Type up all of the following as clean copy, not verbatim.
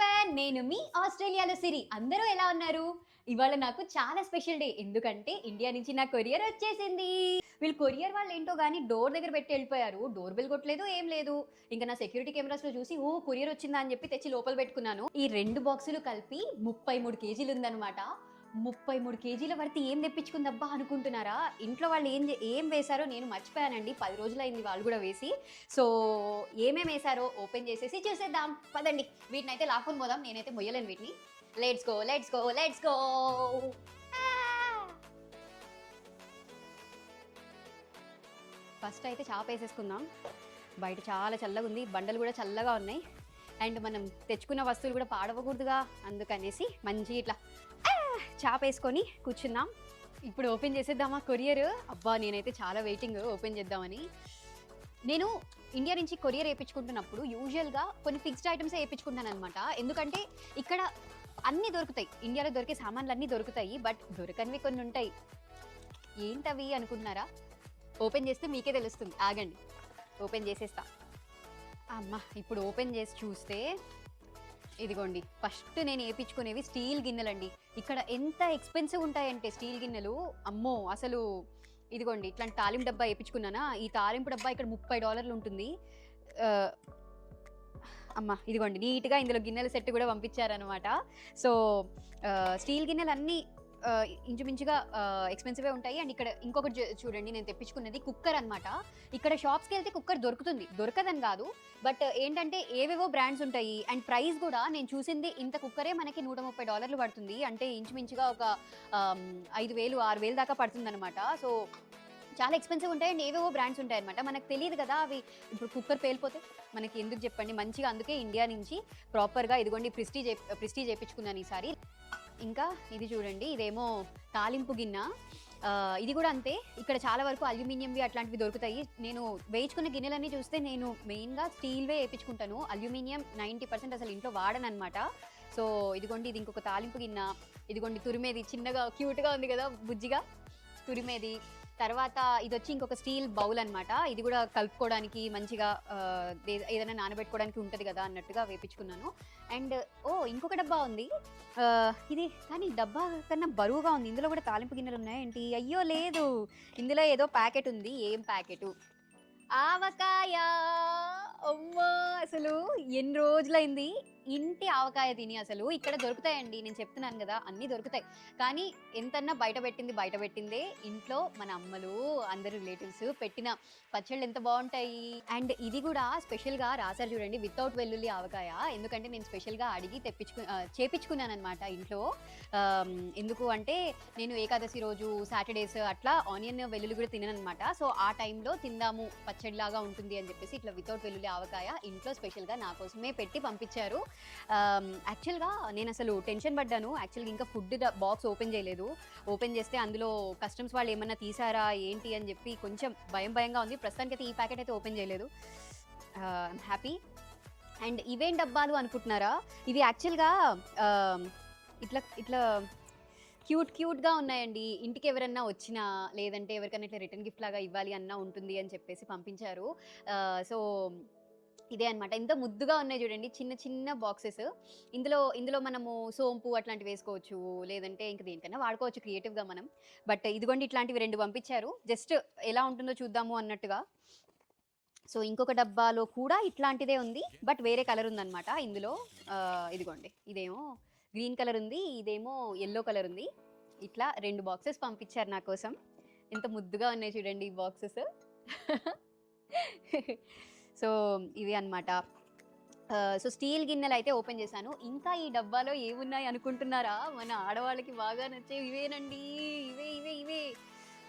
Everyone, నేను మీ ఆస్ట్రేలియాలో సిరి. అందరూ ఎలా ఉన్నారు? ఇవాళ నాకు చాలా స్పెషల్ డే. ఎందుకంటే ఇండియా నుంచి నా కొరియర్ వచ్చేసింది. వీళ్ళు కొరియర్ వాళ్ళు ఏంటో గానీ డోర్ దగ్గర పెట్టి వెళ్ళిపోయారు. డోర్ బెల్ కొట్టలేదు, ఏం లేదు. ఇంకా నా సెక్యూరిటీ కెమెరాస్‌లో చూసి కొరియర్ వచ్చిందా అని చెప్పి తెచ్చి లోపల పెట్టుకున్నాను. ఈ 2 బాక్సులు కలిపి 33 కేజీలు ఉందన్నమాట. 33 కేజీల వరకు ఏం తెప్పించుకుందబ్బా అనుకుంటున్నారా? ఇంట్లో వాళ్ళు ఏం వేశారో నేను మర్చిపోయానండి. 10 రోజులైంది వాళ్ళు కూడా వేసి. సో ఏమేమి వేశారో ఓపెన్ చేసేసి చూసేద్దాం. పదండి, వీటినైతే లాక్కొని పోదాం. నేనైతే మొయ్యలేను వీటిని. Let's go, let's go, let's go. First అయితే చాప వేసేసుకుందాం. బయట చాలా చల్లగా ఉంది, బండలు కూడా చల్లగా ఉన్నాయి. అండ్ మనం తెచ్చుకున్న వస్తువులు కూడా పాడవకూడదుగా, అందుకనేసి మంచి ఇట్లా చాప వేసుకొని కూర్చుందాం. ఇప్పుడు ఓపెన్ చేసేద్దామా కొరియర్? అబ్బా, నేనైతే చాలా వెయిటింగ్ ఓపెన్ చేద్దామని. నేను ఇండియా నుంచి కొరియర్ వేయించుకుంటున్నప్పుడు యూజువల్గా కొన్ని ఫిక్స్డ్ ఐటమ్సే వేయించుకుంటాను అనమాట. ఎందుకంటే ఇక్కడ అన్నీ దొరుకుతాయి, ఇండియాలో దొరికే సామాన్లు అన్నీ దొరుకుతాయి. బట్ దొరకనివి కొన్ని ఉంటాయి. ఏంటవి అనుకుంటున్నారా? ఓపెన్ చేస్తే మీకే తెలుస్తుంది. ఆగండి, ఓపెన్ చేసేస్తా. అమ్మ, ఇప్పుడు ఓపెన్ చేసి చూస్తే ఇదిగోండి, ఫస్ట్ నేను వేయించుకునేవి స్టీల్ గిన్నెలండి. ఇక్కడ ఎంత ఎక్స్పెన్సివ్ ఉంటాయంటే స్టీల్ గిన్నెలు, అమ్మో అసలు. ఇదిగోండి, ఇట్లాంటి తాలింపు డబ్బా వేయించుకున్నానా. ఈ తాలింపు డబ్బా ఇక్కడ $30 ఉంటుంది. అమ్మ, ఇదిగోండి నీట్గా ఇందులో గిన్నెల సెట్ కూడా పంపించారనమాట. సో స్టీల్ గిన్నెలు అన్నీ ఇంచుమించుగా ఎక్స్పెన్సివే ఉంటాయి. అండ్ ఇక్కడ ఇంకొకటి చూడండి, నేను తెప్పించుకున్నది కుక్కర్ అనమాట. ఇక్కడ షాప్స్కి వెళ్తే కుక్కర్ దొరుకుతుంది, దొరకదని కాదు. బట్ ఏంటంటే ఏవేవో బ్రాండ్స్ ఉంటాయి. అండ్ ప్రైస్ కూడా నేను చూసింది ఇంత కుక్కరే మనకి $130 పడుతుంది. అంటే ఇంచుమించుగా ఒక 5,000 6,000 దాకా పడుతుంది అనమాట. సో చాలా ఎక్స్పెన్సివ్ ఉంటాయి. అండ్ ఏవేవో బ్రాండ్స్ ఉంటాయి అనమాట. మనకు తెలియదు కదా అవి. ఇప్పుడు కుక్కర్ పేలిపోతే మనకి ఎందుకు చెప్పండి. మంచిగా అందుకే ఇండియా నుంచి ప్రాపర్గా ఇదిగోండి ప్రిస్టీజ్ చేయించుకున్నాను ఈసారి. ఇంకా ఇది చూడండి, ఇదేమో తాలింపు గిన్నె. ఇది కూడా అంతే. ఇక్కడ చాలా వరకు అల్యూమినియంవి అట్లాంటివి దొరుకుతాయి. నేను వేయించుకున్న గిన్నెలన్నీ చూస్తే నేను మెయిన్గా స్టీల్వే వేయించుకుంటాను. అల్యూమినియం 90% అసలు ఇంట్లో వాడను అనమాట. సో ఇదిగోండి, ఇది ఇంకొక తాలింపు గిన్నె. ఇదిగోండి తురిమేది, చిన్నగా క్యూట్గా ఉంది కదా, బుజ్జిగా తురిమేది. తర్వాత ఇది వచ్చి ఇంకొక స్టీల్ బౌల్ అనమాట. ఇది కూడా కలుపుకోవడానికి మంచిగా ఏదైనా నానబెట్టుకోవడానికి ఉంటుంది కదా అన్నట్టుగా వేపించుకున్నాను. అండ్ ఇంకొక డబ్బా ఉంది. ఇది కానీ డబ్బా కన్నా బరువుగా ఉంది. ఇందులో కూడా తాలింపు గిన్నెలు ఉన్నాయేంటి? అయ్యో లేదు, ఇందులో ఏదో ప్యాకెట్ ఉంది. ఏం ప్యాకెటు? ఆవకాయ. అమ్మా, అసలు ఎన్ని రోజులైంది ఇంటి ఆవకాయ తిని. అసలు ఇక్కడ దొరుకుతాయండి, నేను చెప్తున్నాను కదా, అన్నీ దొరుకుతాయి. కానీ ఎంతన్నా బయట పెట్టిందే ఇంట్లో మన అమ్మలు అందరు రిలేటివ్స్ పెట్టిన పచ్చళ్ళు ఎంత బాగుంటాయి. అండ్ ఇది కూడా స్పెషల్గా రాశారు చూడండి, వితౌట్ వెల్లుల్లి ఆవకాయ. ఎందుకంటే నేను స్పెషల్గా అడిగి చేపించుకున్నాను అనమాట ఇంట్లో. ఎందుకు అంటే నేను ఏకాదశి రోజు సాటర్డేస్ అట్లా ఆనియన్ వెల్లుల్లి కూడా తినను అనమాట. సో ఆ టైంలో తిందాము, పచ్చడిలాగా ఉంటుంది అని చెప్పేసి ఇట్లా వితౌట్ వెల్లుల్లి ఆవకాయ ఇంట్లో స్పెషల్గా నా కోసమే పెట్టి పంపించారు. యాక్చువల్గా నేను అసలు టెన్షన్ పడ్డాను. యాక్చువల్గా ఇంకా ఫుడ్ బాక్స్ ఓపెన్ చేయలేదు. ఓపెన్ చేస్తే అందులో కస్టమ్స్ వాళ్ళు ఏమన్నా తీసారా ఏంటి అని చెప్పి కొంచెం భయంగా ఉంది. ప్రస్తుతానికి అయితే ఈ ప్యాకెట్ అయితే ఓపెన్ చేయలేదు. హ్యాపీ. అండ్ ఇవేం డబ్బాలు అనుకుంటున్నారా? ఇవి యాక్చువల్గా ఇట్లా క్యూట్గా ఉన్నాయండి. ఇంటికి ఎవరన్నా వచ్చినా లేదంటే ఎవరికైనా ఇట్లా రిటర్న్ గిఫ్ట్ లాగా ఇవ్వాలి అన్నా ఉంటుంది అని చెప్పేసి పంపించారు. సో ఇదే అనమాట. ఎంత ముద్దుగా ఉన్నాయి చూడండి, చిన్న బాక్సెస్. ఇందులో మనము సోంపు అట్లాంటివి వేసుకోవచ్చు, లేదంటే ఇంకా దేనికైనా వాడుకోవచ్చు క్రియేటివ్గా మనం. బట్ ఇదిగోండి, ఇట్లాంటివి 2 పంపించారు. జస్ట్ ఎలా ఉంటుందో చూద్దాము అన్నట్టుగా. సో ఇంకొక డబ్బాలో కూడా ఇట్లాంటిదే ఉంది, బట్ వేరే కలర్ ఉందన్నమాట ఇందులో. ఇదిగోండి, ఇదేమో గ్రీన్ కలర్ ఉంది, ఇదేమో ఎల్లో కలర్ ఉంది. ఇట్లా 2 బాక్సెస్ పంపించారు నా కోసం. ఎంత ముద్దుగా ఉన్నాయి చూడండి ఈ బాక్సెస్. సో ఇవి అనమాట. సో స్టీల్ గిన్నెలు అయితే ఓపెన్ చేశాను. ఇంకా ఈ డబ్బాలో ఏమున్నాయి అనుకుంటున్నారా? మన ఆడవాళ్ళకి బాగా నచ్చేవి ఇవేనండి. ఇవే.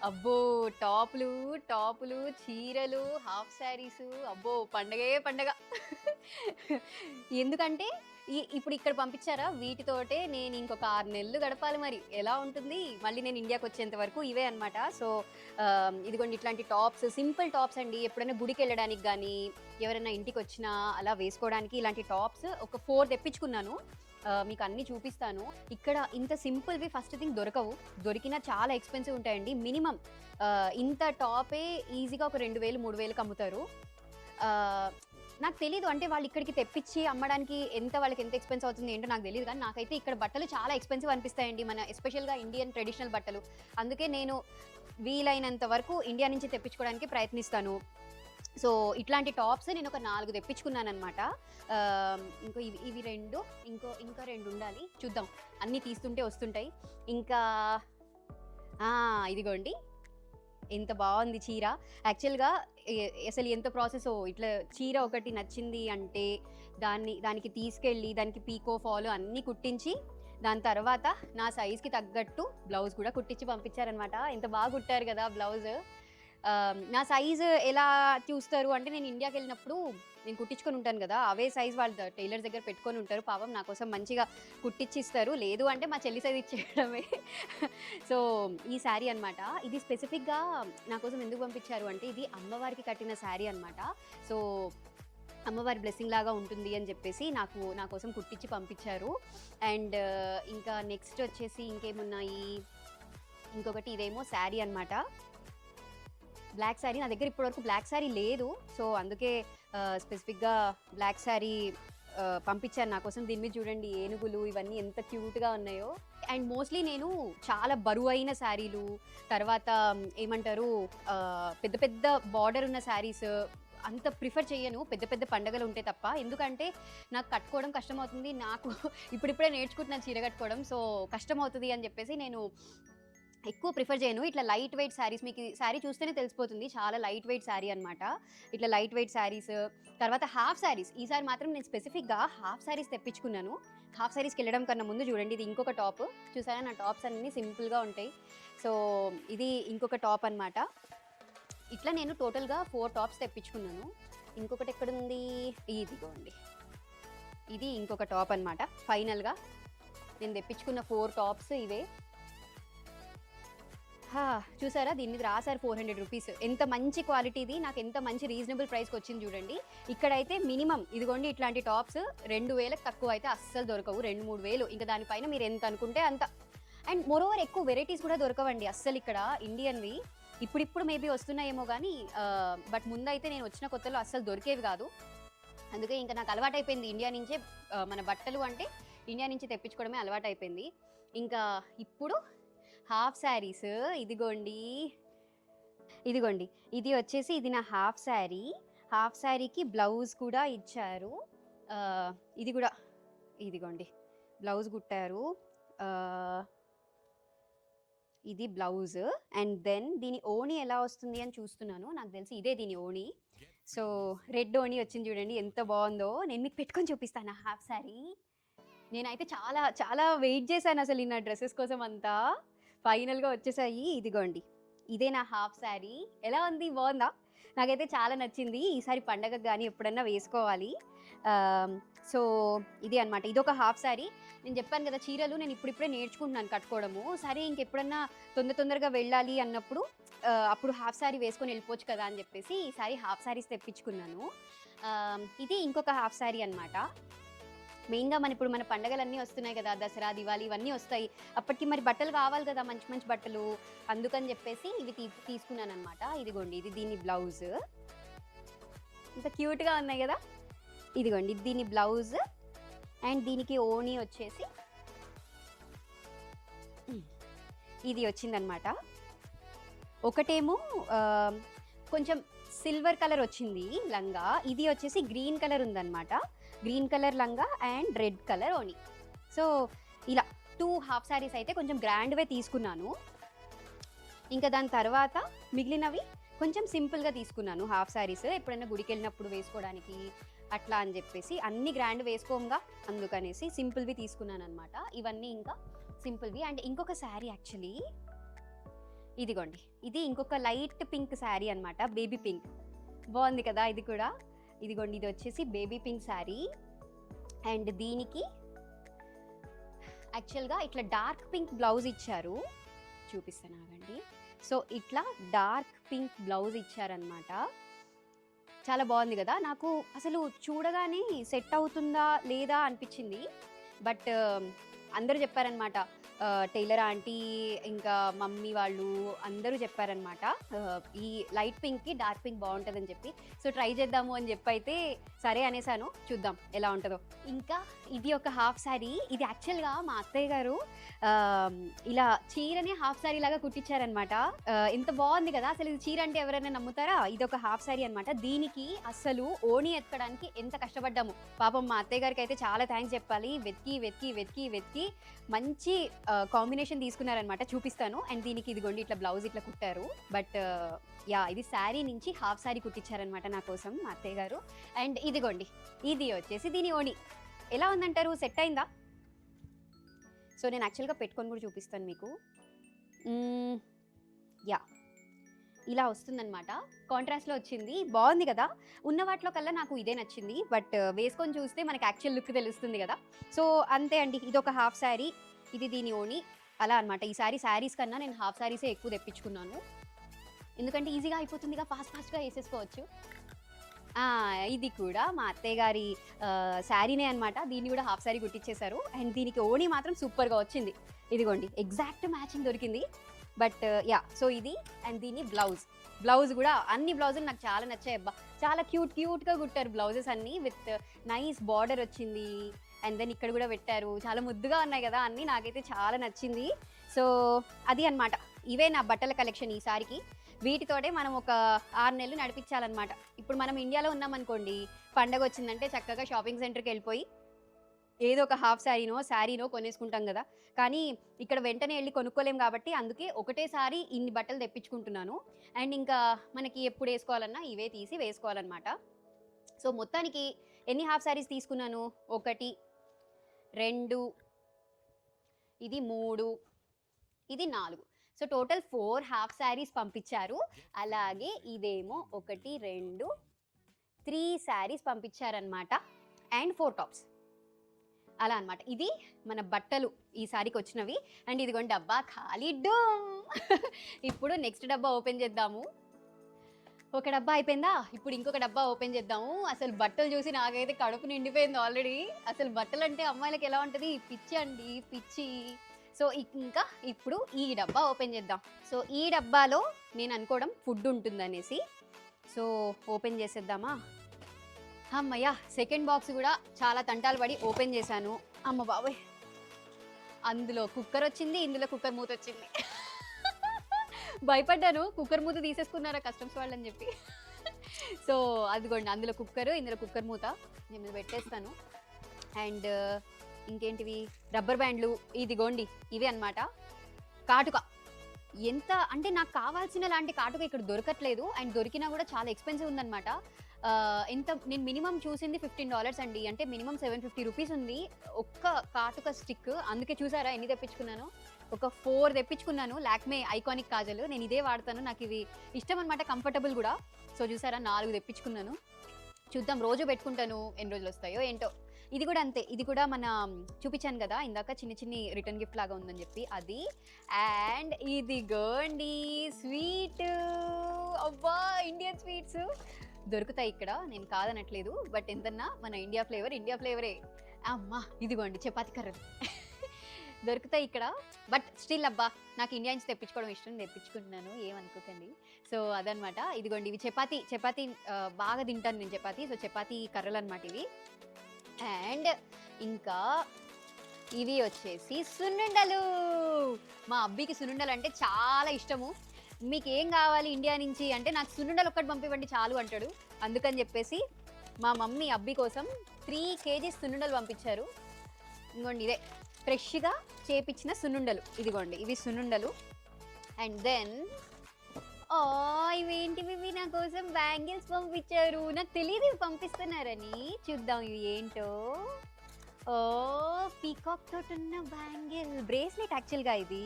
అబ్బో, టాపులు, చీరలు, హాఫ్ శారీసు. అబ్బో, పండగ. ఎందుకంటే ఇప్పుడు ఇక్కడ పంపించారా, వీటితోటే నేను ఇంకొక 6 నెలలు గడపాలి. మరి ఎలా ఉంటుంది? మళ్ళీ నేను ఇండియాకి వచ్చేంత వరకు ఇవే అనమాట. సో ఇదిగోండి, ఇట్లాంటి టాప్స్, సింపుల్ టాప్స్ అండి. ఎప్పుడైనా గుడికి వెళ్ళడానికి కానీ ఎవరైనా ఇంటికి వచ్చినా అలా వేసుకోవడానికి ఇలాంటి టాప్స్ ఒక 4 తెప్పించుకున్నాను. మీకు అన్నీ చూపిస్తాను. ఇక్కడ ఇంత సింపుల్వి ఫస్ట్ థింగ్ దొరకవు. దొరికినా చాలా ఎక్స్పెన్సివ్ ఉంటాయండి. మినిమం ఇంత టాపే ఈజీగా ఒక 2,000 3,000కి అమ్ముతారు. నాకు తెలీదు అంటే వాళ్ళు ఇక్కడికి తెప్పించి అమ్మడానికి వాళ్ళకి ఎంత ఎక్స్‌పెన్స్ అవుతుంది ఏంటో నాకు తెలీదు. కానీ నాకైతే ఇక్కడ బట్టలు చాలా ఎక్స్‌పెన్సివ్ అనిపిస్తాయండి. మన ఎస్పెషల్‌గా ఇండియన్ ట్రెడిషనల్ బట్టలు. అందుకే నేను వీలైనంత వరకు ఇండియా నుంచి తెప్పించుకోవడానికి ప్రయత్నిస్తాను. సో ఇట్లాంటి టాప్స్ నేను ఒక 4 తెప్పించుకున్నాననమాట. ఇంకో ఇవి 2 ఇంకా 2 ఉండాలి. చూద్దాం, అన్నీ తీస్తుంటే వస్తుంటాయి. ఇంకా ఇదిగోండి, ఎంత బాగుంది చీర. యాక్చువల్గా అసలు ఎంత ప్రాసెస్. ఇట్లా చీర ఒకటి నచ్చింది అంటే దానికి తీసుకెళ్ళి దానికి పీకో ఫాలో అన్నీ కుట్టించి దాని తర్వాత నా సైజ్కి తగ్గట్టు బ్లౌజ్ కూడా కుట్టించి పంపించారనమాట. ఎంత బాగా కుట్టారు కదా బ్లౌజ్. నా సైజు ఎలా చూస్తారు అంటే, నేను ఇండియాకి వెళ్ళినప్పుడు నేను కుట్టించుకొని ఉంటాను కదా, అవే సైజ్ వాళ్ళు టైలర్స్ దగ్గర పెట్టుకొని ఉంటారు. పాపం నా కోసం మంచిగా కుట్టించిస్తారు. లేదు అంటే మా చెల్లి సైజ్ ఇచ్చేయడమే. సో ఈ శారీ అనమాట. ఇది స్పెసిఫిక్గా నా కోసం ఎందుకు పంపించారు అంటే, ఇది అమ్మవారికి కట్టిన శారీ అనమాట. సో అమ్మవారి బ్లెస్సింగ్ లాగా ఉంటుంది అని చెప్పేసి నా కోసం కుట్టించి పంపించారు. అండ్ ఇంకా నెక్స్ట్ వచ్చేసి ఇంకేమున్నాయి, ఇంకొకటి ఇదేమో శారీ అనమాట. బ్లాక్ శారీ. నా దగ్గర ఇప్పటివరకు బ్లాక్ శారీ లేదు. సో అందుకే స్పెసిఫిక్గా బ్లాక్ శారీ పంపించాను నా కోసం. దీని మీద చూడండి ఏనుగులు ఇవన్నీ ఎంత క్యూట్గా ఉన్నాయో. అండ్ మోస్ట్లీ నేను చాలా బరువైన శారీలు, తర్వాత ఏమంటారు పెద్ద పెద్ద బార్డర్ ఉన్న శారీస్ అంత ప్రిఫర్ చేయను పెద్ద పెద్ద పండుగలు ఉంటే తప్ప. ఎందుకంటే నాకు కట్టుకోవడం కష్టమవుతుంది. నాకు ఇప్పుడిప్పుడే నేర్చుకుంటున్నాను చీర కట్టుకోవడం. సో కష్టమవుతుంది అని చెప్పేసి నేను ఎక్కువ ప్రిఫర్ చేయను. ఇట్లా లైట్ వెయిట్ శారీస్, మీకు శారీ చూస్తేనే తెలిసిపోతుంది, చాలా లైట్ వెయిట్ శారీ అనమాట. ఇట్లా లైట్ వెయిట్ శారీస్, తర్వాత హాఫ్ శారీస్. ఈసారి మాత్రం నేను స్పెసిఫిక్గా హాఫ్ శారీస్ తెప్పించుకున్నాను. హాఫ్ శారీస్కి వెళ్ళడం కన్నా ముందు చూడండి, ఇది ఇంకొక టాప్. చూసారా, నా టాప్స్ అన్నీ సింపుల్గా ఉంటాయి. సో ఇది ఇంకొక టాప్ అనమాట. ఇట్లా నేను టోటల్గా 4 టాప్స్ తెప్పించుకున్నాను. ఇంకొకటి ఎక్కడుంది, ఇదిగోండి, ఇది ఇంకొక టాప్ అనమాట. ఫైనల్గా నేను తెప్పించుకున్న 4 టాప్స్ ఇవే. చూసారా, దీని మీద రాశారు 400 రూపీస్. ఎంత మంచి క్వాలిటీది, నాకు ఎంత మంచి రీజనబుల్ ప్రైస్కి వచ్చింది చూడండి. ఇక్కడైతే మినిమం ఇదిగోండి ఇట్లాంటి టాప్స్ 2000కి తక్కువ అయితే అస్సలు దొరకవు. 2-3 ఇంకా దానిపైన మీరు ఎంత అనుకుంటే అంత. అండ్ మోరోవర్ ఎక్కువ వెరైటీస్ కూడా దొరకవండి అస్సలు ఇక్కడ ఇండియన్వి. ఇప్పుడు మేబీ వస్తున్నాయేమో కానీ, బట్ ముందైతే నేను వచ్చిన కొత్తలో అస్సలు దొరికేవి కాదు. అందుకే ఇంకా నాకు అలవాటు అయిపోయింది ఇండియా నుంచే మన బట్టలు అంటే ఇండియా నుంచి తెప్పించుకోవడమే అలవాటు అయిపోయింది. ఇంకా ఇప్పుడు హాఫ్ శారీస్ ఇదిగోండి. ఇది వచ్చేసి ఇది నా హాఫ్ శారీ. హాఫ్ శారీకి బ్లౌజ్ కూడా ఇచ్చారు. ఇది కూడా ఇదిగోండి బ్లౌజ్ కుట్టారు. ఇది బ్లౌజ్. అండ్ దెన్ దీని ఓణి ఎలా వస్తుంది అని చూస్తున్నాను. నాకు తెలిసి ఇదే దీని ఓణి. సో రెడ్ ఓణి వచ్చింది చూడండి, ఎంత బాగుందో. నేను మీకు పెట్టుకొని చూపిస్తాను నా హాఫ్ శారీ. నేనైతే చాలా చాలా వెయిట్ చేశాను అసలు ఈ నా డ్రెస్సెస్ కోసం అంతా. ఫైనల్గా వచ్చేసాయి. ఇదిగోండి, ఇదే నా హాఫ్ శారీ. ఎలా ఉంది, బాగుందా? నాకైతే చాలా నచ్చింది. ఈసారి పండగకు కానీ ఎప్పుడన్నా వేసుకోవాలి. సో ఇది అనమాట, ఇదొక హాఫ్ శారీ. నేను చెప్పాను కదా చీరలు నేను ఇప్పుడిప్పుడే నేర్చుకుంటున్నాను కట్టుకోవడము. సరే ఇంకెప్పుడన్నా తొందరగా వెళ్ళాలి అన్నప్పుడు అప్పుడు హాఫ్ శారీ వేసుకొని వెళ్ళిపోవచ్చు కదా అని చెప్పేసి ఈసారి హాఫ్ శారీస్ తెప్పించుకున్నాను. ఇది ఇంకొక హాఫ్ శారీ అనమాట. మెయిన్గా ఇప్పుడు మన పండగలన్నీ వస్తున్నాయి కదా, దసరా, దివాళీ ఇవన్నీ వస్తాయి. అప్పటికి మరి బట్టలు కావాలి కదా, మంచి మంచి బట్టలు. అందుకని చెప్పేసి ఇవి తీసుకున్నాను అనమాట. ఇదిగోండి, ఇది దీని బ్లౌజ్. ఇంత క్యూట్గా ఉన్నాయి కదా. ఇదిగోండి, ఇది దీని బ్లౌజ్. అండ్ దీనికి ఓణి వచ్చేసి ఇది వచ్చిందనమాట. ఒకటేమో కొంచెం సిల్వర్ కలర్ వచ్చింది లంగా. ఇది వచ్చేసి గ్రీన్ కలర్ ఉందన్నమాట. గ్రీన్ కలర్ లంగా అండ్ రెడ్ కలర్ ఓణి. సో ఇలా 2 హాఫ్ శారీస్ అయితే కొంచెం గ్రాండ్వే తీసుకున్నాను. ఇంకా దాని తర్వాత మిగిలినవి కొంచెం సింపుల్గా తీసుకున్నాను హాఫ్ శారీస్. ఎప్పుడైనా గుడికి వెళ్ళినప్పుడు వేసుకోవడానికి అట్లా అని చెప్పేసి, అన్ని గ్రాండ్ వేసుకోంగా అందుకనేసి సింపుల్వి తీసుకున్నాను అనమాట. ఇవన్నీ ఇంకా సింపుల్వి. అండ్ ఇంకొక శారీ యాక్చువల్లీ ఇదిగోండి, ఇది ఇంకొక లైట్ పింక్ శారీ అనమాట. బేబీ పింక్, బాగుంది కదా ఇది కూడా. ఇదిగోండి, ఇది వచ్చేసి బేబీ పింక్ శారీ. అండ్ దీనికి యాక్చువల్గా ఇట్లా డార్క్ పింక్ బ్లౌజ్ ఇచ్చారు, చూపిస్తాను ఆగండి. సో ఇట్లా డార్క్ పింక్ బ్లౌజ్ ఇచ్చారనమాట. చాలా బాగుంది కదా. నాకు అసలు చూడగానే సెట్ అవుతుందా లేదా అనిపించింది. బట్ అందరూ చెప్పారనమాట టైలర్ ఆంటీ ఇంకా మమ్మీ వాళ్ళు అందరూ చెప్పారనమాట, ఈ లైట్ పింక్కి డార్క్ పింక్ బాగుంటుందని చెప్పి. సో ట్రై చేద్దాము అని చెప్పి అయితే సరే అనేసాను, చూద్దాం ఎలా ఉంటుందో. ఇంకా ఇది ఒక హాఫ్ శారీ. ఇది యాక్చువల్గా మా అత్తయ్య గారు ఇలా చీరనే హాఫ్ శారీ లాగా కుట్టించారనమాట. ఎంత బాగుంది కదా అసలు. ఇది చీర అంటే ఎవరైనా నమ్ముతారా? ఇది ఒక హాఫ్ శారీ అనమాట. దీనికి అసలు ఓణి ఎత్తుకోవడానికి ఎంత కష్టపడ్డాము పాపం. మా అత్తయ్య గారికి అయితే చాలా థ్యాంక్స్ చెప్పాలి. వెతికి వెతికి వెతికి వెతికి మంచి కాంబినేషన్ తీసుకున్నారనమాట, చూపిస్తాను. అండ్ దీనికి ఇదిగోండి ఇట్లా బ్లౌజ్ ఇట్లా కుట్టారు. బట్ యా, ఇది శారీ నుంచి హాఫ్ శారీ కుట్టించారనమాట నా కోసం మా అత్తయ్య గారు. అండ్ ఇదిగోండి ఇది వచ్చేసి దీని ఓణి. ఎలా ఉందంటారు? సెట్ అయిందా? సో నేను యాక్చువల్గా పెట్టుకొని కూడా చూపిస్తాను మీకు. యా, ఇలా వస్తుందన్నమాట. కాంట్రాస్ట్లో వచ్చింది, బాగుంది కదా. ఉన్న వాటిలో కల్లా నాకు ఇదే నచ్చింది. బట్ వేసుకొని చూస్తే మనకి యాక్చువల్ లుక్ తెలుస్తుంది కదా. సో అంతే అండి, ఇది ఒక హాఫ్ శారీ, ఇది దీని ఓణి, అలా అనమాట. ఈ శారీస్ కన్నా నేను హాఫ్ శారీసే ఎక్కువ తెప్పించుకున్నాను, ఎందుకంటే ఈజీగా అయిపోతుందిగా, ఫాస్ట్గా వేసేసుకోవచ్చు. ఇది కూడా మా అత్తయ్య గారి శారీనే అనమాట. దీన్ని కూడా హాఫ్ శారీ కుట్టించేశారు. అండ్ దీనికి ఓణి మాత్రం సూపర్గా వచ్చింది. ఇదిగోండి ఎగ్జాక్ట్ మ్యాచింగ్ దొరికింది. బట్ యా, సో ఇది. అండ్ దీని బ్లౌజ్ కూడా అన్ని బ్లౌజులు నాకు చాలా నచ్చాయి అబ్బా. చాలా క్యూట్గా కుట్టారు బ్లౌజెస్ అన్నీ, విత్ నైస్ బార్డర్ వచ్చింది. అండ్ దెన్ ఇక్కడ కూడా పెట్టారు, చాలా ముద్దుగా ఉన్నాయి కదా అన్నీ. నాకైతే చాలా నచ్చింది. సో అది అనమాట. ఇవే నా బట్టల కలెక్షన్ ఈసారికి. వీటితోటే మనం ఒక 6 నెలలు నడిపించాలన్నమాట. ఇప్పుడు మనం ఇండియాలో ఉన్నామనుకోండి, పండగ వచ్చిందంటే చక్కగా షాపింగ్ సెంటర్కి వెళ్ళిపోయి ఏదో ఒక హాఫ్ శారీనో కొనేసుకుంటాం కదా. కానీ ఇక్కడ వెంటనే వెళ్ళి కొనుక్కోలేం కాబట్టి అందుకే ఒకటేసారి ఇన్ని బట్టలు తెప్పించుకుంటున్నాను. అండ్ ఇంకా మనకి ఎప్పుడు వేసుకోవాలన్నా ఇవే తీసి వేసుకోవాలన్నమాట. సో మొత్తానికి ఎన్ని హాఫ్ శారీస్ తీసుకున్నాను? 1, 2, ఇది 3, ఇది 4. సో టోటల్ 4 హాఫ్ శారీస్ పంపించారు. అలాగే ఇదేమో 1, 2, 3 శారీస్ పంపించారనమాట. అండ్ 4 టాప్స్, అలా అనమాట. ఇది మన బట్టలు ఈసారికి వచ్చినవి. అండ్ ఇదిగోండి డబ్బా ఖాళీ డూమ్. ఇప్పుడు నెక్స్ట్ డబ్బా ఓపెన్ చేద్దాము. ఒక డబ్బా అయిపోయిందా, ఇప్పుడు ఇంకొక డబ్బా ఓపెన్ చేద్దాము. అసలు బట్టలు చూసి నాకైతే కడుపు నిండిపోయింది ఆల్రెడీ. అసలు బట్టలు అంటే అమ్మాయిలకి ఎలా ఉంటుంది, పిచ్చి అండి, పిచ్చి. సో ఇంకా ఇప్పుడు ఈ డబ్బా ఓపెన్ చేద్దాం. సో ఈ డబ్బాలో నేను అనుకోవడం ఫుడ్ ఉంటుందనేసి, సో ఓపెన్ చేసేద్దామా. అమ్మయ్య, సెకండ్ బాక్స్ కూడా చాలా తంటాలు పడి ఓపెన్ చేశాను. అమ్మ బాబోయ్, అందులో కుక్కర్ వచ్చింది, ఇందులో కుక్కర్ మూత వచ్చింది. భయపడ్డాను, కుక్కర్ మూత తీసేసుకున్నారా కస్టమ్స్ వాళ్ళు అని చెప్పి. సో అదిగోండి, అందులో కుక్కర్, ఇందులో కుక్కర్ మూత నేను పెట్టేస్తాను. అండ్ ఇంకేంటివి, రబ్బర్ బ్యాండ్లు, ఇదిగోండి ఇవి అనమాట. కాటుక, ఎంత అంటే నాకు కావాల్సిన లాంటి కాటుక ఇక్కడ దొరకట్లేదు. అండ్ దొరికినా కూడా చాలా ఎక్స్పెన్సివ్ ఉందన్నమాట. ఎంత, నేను మినిమం చూసింది $15 అండి, అంటే మినిమం 750 రూపీస్ ఉంది ఒక్క కాటుక స్టిక్. అందుకే చూసారా ఎన్ని తెప్పించుకున్నాను, ఒక 4 తెప్పించుకున్నాను. లాక్మే ఐకానిక్ కాజల్, నేను ఇదే వాడతాను, నాకు ఇవి ఇష్టం అనమాట, కంఫర్టబుల్ కూడా. సో చూసారా 4 తెప్పించుకున్నాను. చూద్దాం, రోజు పెట్టుకుంటాను, ఎన్ని రోజులు వస్తాయో ఏంటో. ఇది కూడా అంతే, ఇది కూడా మన చూపించాను కదా ఇందాక, చిన్ని రిటర్న్ గిఫ్ట్ లాగా ఉందని చెప్పి, అది. అండ్ ఇదిగోండి స్వీట్, అబ్బా ఇండియన్ స్వీట్స్ దొరుకుతాయి ఇక్కడ, నేను కాదనట్లేదు. బట్ ఎంతన్నా మన ఇండియా ఫ్లేవరే. అమ్మా ఇదిగోండి చపాతి కర్రలు దొరుకుతాయి ఇక్కడ. బట్ స్టిల్ అబ్బా, నాకు ఇండియా నుంచి తెప్పించుకోవడం ఇష్టం, తెప్పించుకుంటున్నాను, ఏమనుకోకండి. సో అదనమాట. ఇదిగోండి ఇవి చపాతి బాగా తింటాను నేను చపాతి. సో చపాతి కర్రలు అనమాట ఇవి. అండ్ ఇంకా ఇవి వచ్చేసి సున్నుండలు. మా అబ్బికి సున్నుండలు అంటే చాలా ఇష్టము. మీకు ఏం కావాలి ఇండియా నుంచి అంటే, నాకు సున్నుండలు ఒక్కటి పంపివ్వండి చాలు అంటాడు. అందుకని చెప్పేసి మా మమ్మీ అబ్బి కోసం 3 kgs సున్నుండలు పంపించారు. ఇంకోండి ఇదే ఫ్రెష్గా చేపించిన సున్నుండలు, ఇదిగోండి ఇవి సున్నుండలు. అండ్ దెన్ ఇవేంటివి, నా కోసం బ్యాంగిల్స్ పంపించారు. నాకు తెలియదు ఇవి పంపిస్తున్నారని. చూద్దాం ఇవి ఏంటో. పీకాక్ తోటి ఉన్న బ్యాంగిల్ బ్రేస్లెట్ యాక్చువల్గా ఇది.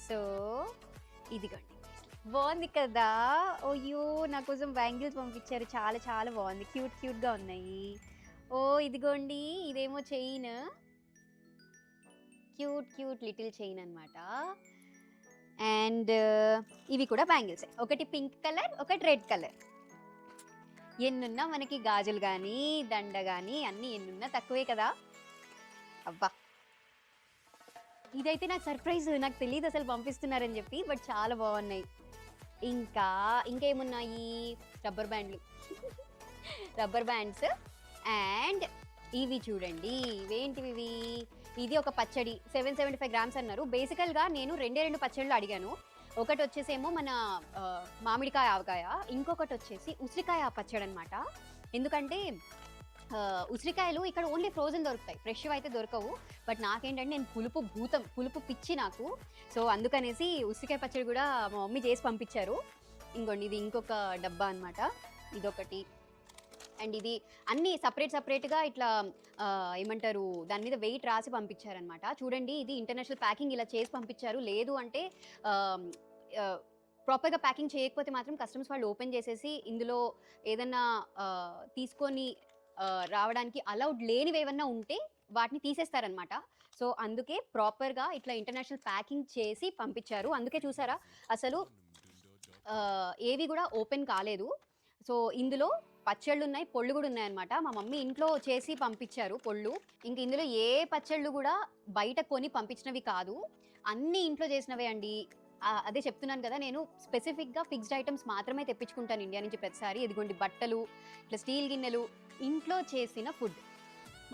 సో ఇదిగోండి, బాగుంది కదా. అయ్యో, నా కోసం బ్యాంగిల్స్ పంపించారు, చాలా చాలా బాగుంది, క్యూట్గా ఉన్నాయి. ఇదిగోండి ఇదేమో చైన్, క్యూట్ లిటిల్ చైన్ అనమాట. అండ్ ఇవి కూడా బ్యాంగిల్స్, ఒకటి పింక్ కలర్, ఒకటి రెడ్ కలర్. ఎన్నున్నా మనకి గాజులు కానీ దండ కానీ అన్నీ ఎన్నున్నా తక్కువే కదా. అబ్బా ఇదైతే నాకు సర్ప్రైజ్, నాకు తెలియదు అసలు పంపిస్తున్నారని చెప్పి, బట్ చాలా బాగున్నాయి. ఇంకేమున్నాయి, రబ్బర్ బ్యాండ్లు రబ్బర్ బ్యాండ్స్. అండ్ ఇవి చూడండి, ఇవేంటివి ఇవి, ఇది ఒక పచ్చడి 775 గ్రామ్స్ అన్నారు. బేసికల్గా నేను రెండు పచ్చళ్ళు అడిగాను. ఒకటి వచ్చేసేమో మన మామిడికాయ ఆవకాయ, ఇంకొకటి వచ్చేసి ఉసిరికాయ పచ్చడి అనమాట. ఎందుకంటే ఉసిరికాయలు ఇక్కడ ఓన్లీ ఫ్రోజన్ దొరుకుతాయి, ఫ్రెష్ అయితే దొరకవు. బట్ నాకేంటంటే నేను పులుపు పిచ్చి నాకు. సో అందుకనేసి ఉసిరికాయ పచ్చడి కూడా మా మమ్మీ చేసి పంపించారు. ఇంకోండి, ఇది ఇంకొక డబ్బా అనమాట, ఇదొకటి. అండ్ ఇది అన్నీ సపరేట్గా ఇట్లా ఏమంటారు, దాని మీద వెయిట్ రాసి పంపించారనమాట. చూడండి, ఇది ఇంటర్నేషనల్ ప్యాకింగ్ ఇలా చేసి పంపించారు. లేదు అంటే ప్రాపర్గా ప్యాకింగ్ చేయకపోతే మాత్రం కస్టమర్స్ వాళ్ళు ఓపెన్ చేసేసి ఇందులో ఏదన్నా తీసుకొని రావడానికి అలౌడ్ లేనివి ఏమన్నా ఉంటే వాటిని తీసేస్తారనమాట. సో అందుకే ప్రాపర్గా ఇట్లా ఇంటర్నేషనల్ ప్యాకింగ్ చేసి పంపించారు. అందుకే చూసారా అసలు ఏవి కూడా ఓపెన్ కాలేదు. సో ఇందులో పచ్చళ్ళు ఉన్నాయి, పొళ్ళు కూడా ఉన్నాయన్నమాట. మా మమ్మీ ఇంట్లో చేసి పంపించారు పొళ్ళు. ఇంక ఇందులో ఏ పచ్చళ్ళు కూడా బయట కొని పంపించినవి కాదు, అన్నీ ఇంట్లో చేసినవే అండి. అదే చెప్తున్నాను కదా, నేను స్పెసిఫిక్గా ఫిక్స్డ్ ఐటమ్స్ మాత్రమే తెప్పించుకుంటాను ఇండియా నుంచి ప్రతిసారి. ఇదిగోండి బట్టలు, ఇట్లా స్టీల్ గిన్నెలు, ఇంట్లో చేసిన ఫుడ్.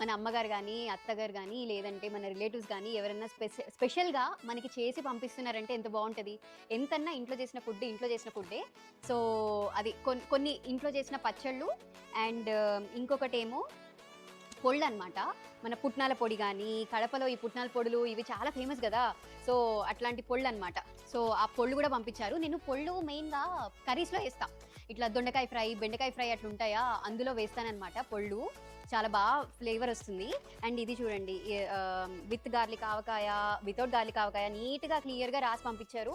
మన అమ్మగారు కానీ, అత్తగారు కానీ, లేదంటే మన రిలేటివ్స్ కానీ ఎవరైనా స్పెషల్గా మనకి చేసి పంపిస్తున్నారంటే ఎంత బాగుంటుంది. ఎంతన్నా ఇంట్లో చేసిన ఫుడ్డే. సో అది కొన్ని ఇంట్లో చేసిన పచ్చళ్ళు. అండ్ ఇంకొకటి ఏమో పొళ్ళు అనమాట. మన పుట్నాల పొడి కానీ, కడపలో ఈ పుట్నాల పొడులు ఇవి చాలా ఫేమస్ కదా. సో అట్లాంటి పొళ్ళు అనమాట. సో ఆ పొళ్ళు కూడా పంపించారు. నేను పొళ్ళు మెయిన్గా కర్రీస్లో వేస్తా, ఇట్లా దొండకాయ ఫ్రై, బెండకాయ ఫ్రై అట్లా ఉంటాయా, అందులో వేస్తానమాట పొళ్ళు. చాలా బాగా ఫ్లేవర్ వస్తుంది. అండ్ ఇది చూడండి, with garlic avakaya, without garlic avakaya, నీట్గా క్లియర్గా రాసి పంపించారు.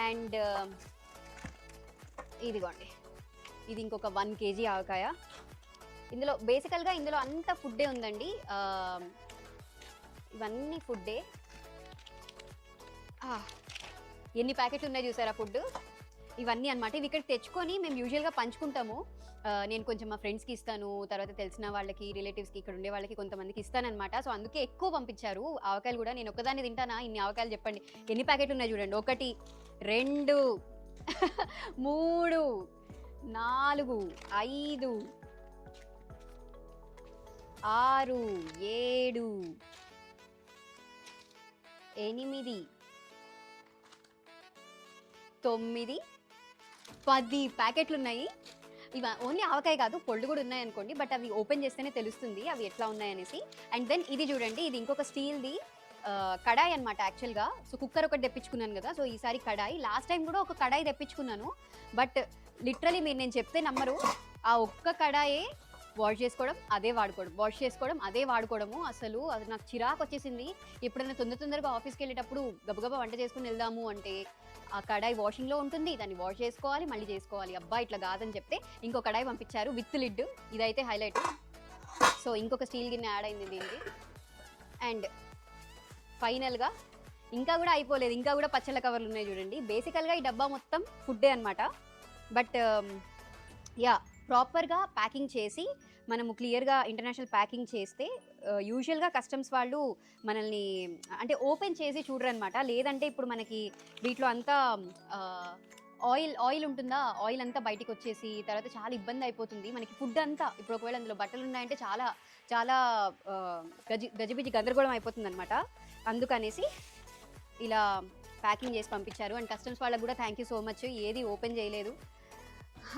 అండ్ ఇదిగోండి, ఇది ఇంకొక 1 kg ఆవకాయ. ఇందులో బేసికల్గా ఇందులో అంత ఫుడ్డే ఉందండి, ఇవన్నీ ఫుడ్డే. ఎన్ని ప్యాకెట్లు ఉన్నాయి చూసారా ఫుడ్, ఇవన్నీ అనమాట. ఇవి ఇక్కడ తెచ్చుకొని మేము యూజువల్గా పంచుకుంటాము. నేను కొంచెం మా ఫ్రెండ్స్కి ఇస్తాను, తర్వాత తెలిసిన వాళ్ళకి, రిలేటివ్స్కి, ఇక్కడ ఉండే వాళ్ళకి కొంతమందికి ఇస్తానమాట. సో అందుకే ఎక్కువ పంపించారు ఆవకాయలు కూడా. నేను ఒక్కదాన్ని తింటానా ఇన్ని ఆవకాయలు, చెప్పండి ఎన్ని ప్యాకెట్లు ఉన్నాయి చూడండి. 1 2 3 4 5 6 7 8 9 10 ప్యాకెట్లు ఉన్నాయి. ఇవి ఓన్లీ ఆవకాయ కాదు, పొళ్ళు కూడా ఉన్నాయి అనుకోండి. బట్ అవి ఓపెన్ చేస్తేనే తెలుస్తుంది అవి ఎట్లా ఉన్నాయనేసి. అండ్ దెన్ ఇది చూడండి, ఇది ఇంకొక స్టీల్ది కడాయి అనమాట యాక్చువల్గా. సో కుక్కర్ ఒకటి తెప్పించుకున్నాను కదా, సో ఈసారి కడాయి. లాస్ట్ టైం కూడా ఒక కడాయి తెప్పించుకున్నాను. బట్ లిటరలీ మీరు నేను చెప్తే నమ్మరు, ఆ ఒక్క కడాయే వాష్ చేసుకోవడం అదే వాడుకోవడము. అసలు అది నాకు చిరాకు వచ్చేసింది. ఎప్పుడైనా తొందరగా ఆఫీస్కి వెళ్ళేటప్పుడు గబగబా వంట చేసుకుని వెళ్దాము అంటే ఆ కడాయి వాషింగ్లో ఉంటుంది, దాన్ని వాష్ చేసుకోవాలి, మళ్ళీ చేసుకోవాలి. అబ్బా ఇట్లా కాదని చెప్తే ఇంకో కడాయి పంపించారు విత్ లిడ్, ఇదైతే హైలైట్. సో ఇంకొక స్టీల్ గిన్నె యాడ్ అయింది దీనికి. అండ్ ఫైనల్గా ఇంకా కూడా అయిపోలేదు, ఇంకా కూడా పచ్చళ్ళ కవర్లు ఉన్నాయి చూడండి. బేసికల్గా ఈ డబ్బా మొత్తం ఫుడ్డే అనమాట. బట్ యా, ప్రాపర్గా ప్యాకింగ్ చేసి మనము క్లియర్గా ఇంటర్నేషనల్ ప్యాకింగ్ చేస్తే యూజువల్గా కస్టమ్స్ వాళ్ళు మనల్ని అంటే ఓపెన్ చేసి చూడరనమాట. లేదంటే ఇప్పుడు మనకి వీటిలో అంతా ఆయిల్ ఉంటుందా, ఆయిల్ అంతా బయటికి వచ్చేసి తర్వాత చాలా ఇబ్బంది అయిపోతుంది మనకి ఫుడ్ అంతా. ఇప్పుడు ఒకవేళ అందులో బట్టలు ఉన్నాయంటే చాలా చాలా గజిబిజి గందరగోళం అయిపోతుంది అనమాట. అందుకనేసి ఇలా ప్యాకింగ్ చేసి పంపించారు. అండ్ కస్టమ్స్ వాళ్ళకి కూడా థ్యాంక్ యూ సో మచ్. ఏది ఓపెన్ చేయలేదు.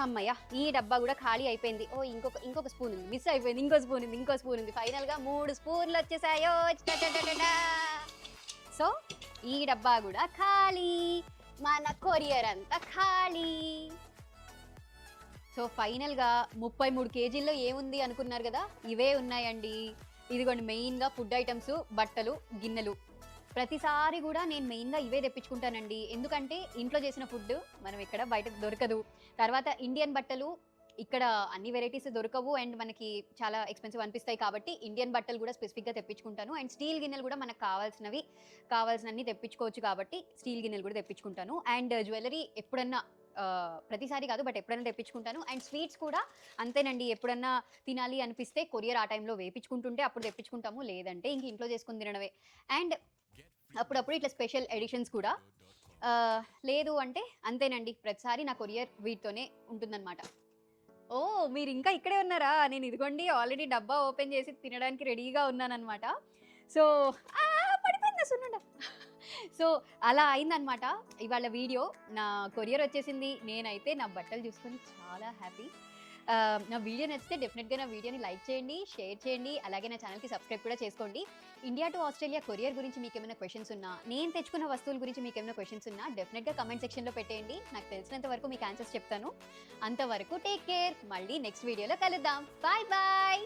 అమ్మయ్య, ఈ డబ్బా కూడా ఖాళీ అయిపోయింది. ఓ ఇంకొక స్పూన్ ఉంది, మిస్ అయిపోయింది. ఇంకో స్పూన్ ఉంది. ఫైనల్గా 3 స్పూన్లు వచ్చేసాయో. సో ఈ డబ్బా కూడా ఖాళీ, మన కొరియర్ అంతా ఖాళీ. సో ఫైనల్గా 33 kgల్లో ఏముంది అనుకున్నారు కదా, ఇవే ఉన్నాయండి. ఇదిగోండి మెయిన్గా ఫుడ్ ఐటమ్స్, బట్టలు, గిన్నెలు. ప్రతిసారి కూడా నేను మెయిన్గా ఇవే తెప్పించుకుంటానండి. ఎందుకంటే ఇంట్లో చేసిన ఫుడ్ మనం ఇక్కడ బయట దొరకదు. తర్వాత ఇండియన్ బట్టలు ఇక్కడ అన్ని వెరైటీస్ దొరకవు అండ్ మనకి చాలా ఎక్స్పెన్సివ్ అనిపిస్తాయి. కాబట్టి ఇండియన్ బట్టలు కూడా స్పెసిఫిక్గా తెప్పించుకుంటాను. అండ్ స్టీల్ గిన్నెలు కూడా మనకు కావాల్సినవి తెప్పించుకోవచ్చు కాబట్టి స్టీల్ గిన్నెలు కూడా తెప్పించుకుంటాను. అండ్ జ్యువెలరీ ఎప్పుడన్నా, ప్రతిసారి కాదు బట్ ఎప్పుడైనా తెప్పించుకుంటాను. అండ్ స్వీట్స్ కూడా అంతేనండి, ఎప్పుడన్నా తినాలి అనిపిస్తే కొరియర్ ఆ టైంలో వేయించుకుంటుంటే అప్పుడు తెప్పించుకుంటాము, లేదంటే ఇంక ఇంట్లో చేసుకుని తినడమే. అండ్ అప్పుడప్పుడు ఇట్లా స్పెషల్ ఎడిషన్స్ కూడా. లేదు అంటే అంతేనండి. ప్రతిసారి నా కొరియర్ వీటితోనే ఉంటుందన్నమాట. ఓహ్! మీరింకా ఇక్కడే ఉన్నారా? నేను ఇదిగోండి ఆల్రెడీ డబ్బా ఓపెన్ చేసి తినడానికి రెడీగా ఉన్నాననమాట. సో పడిపోయిందా సున్నుండ. సో, అలా అయిందనమాట ఇవాళ వీడియో. నా కొరియర్ వచ్చేసింది. నేనైతే నా బట్టలు చూసుకొని చాలా హ్యాపీ. నా వీడియో నచ్చితే డెఫినెట్‌గా నా వీడియోని లైక్ చేయండి, షేర్ చేయండి. అలాగే నా ఛానెల్‌కి సబ్స్క్రైబ్ కూడా చేసుకోండి. ఇండియా టు ఆస్ట్రేలియా కొరియర్ గురించి మీకేమైనా క్వెషన్స్ ఉన్నా, నేను తెచ్చుకున్న వస్తువుల గురించి మీకేమైనా క్వెషన్స్ ఉన్నా డెఫినెట్‌గా కామెంట్ సెక్షన్‌లో పెట్టేయండి. నాకు తెలిసినంత వరకు మీకు ఆన్సర్స్ చెప్తాను. అంతవరకు టేక్ కేర్. మళ్ళీ నెక్స్ట్ వీడియోలో కలుద్దాం. Bye bye.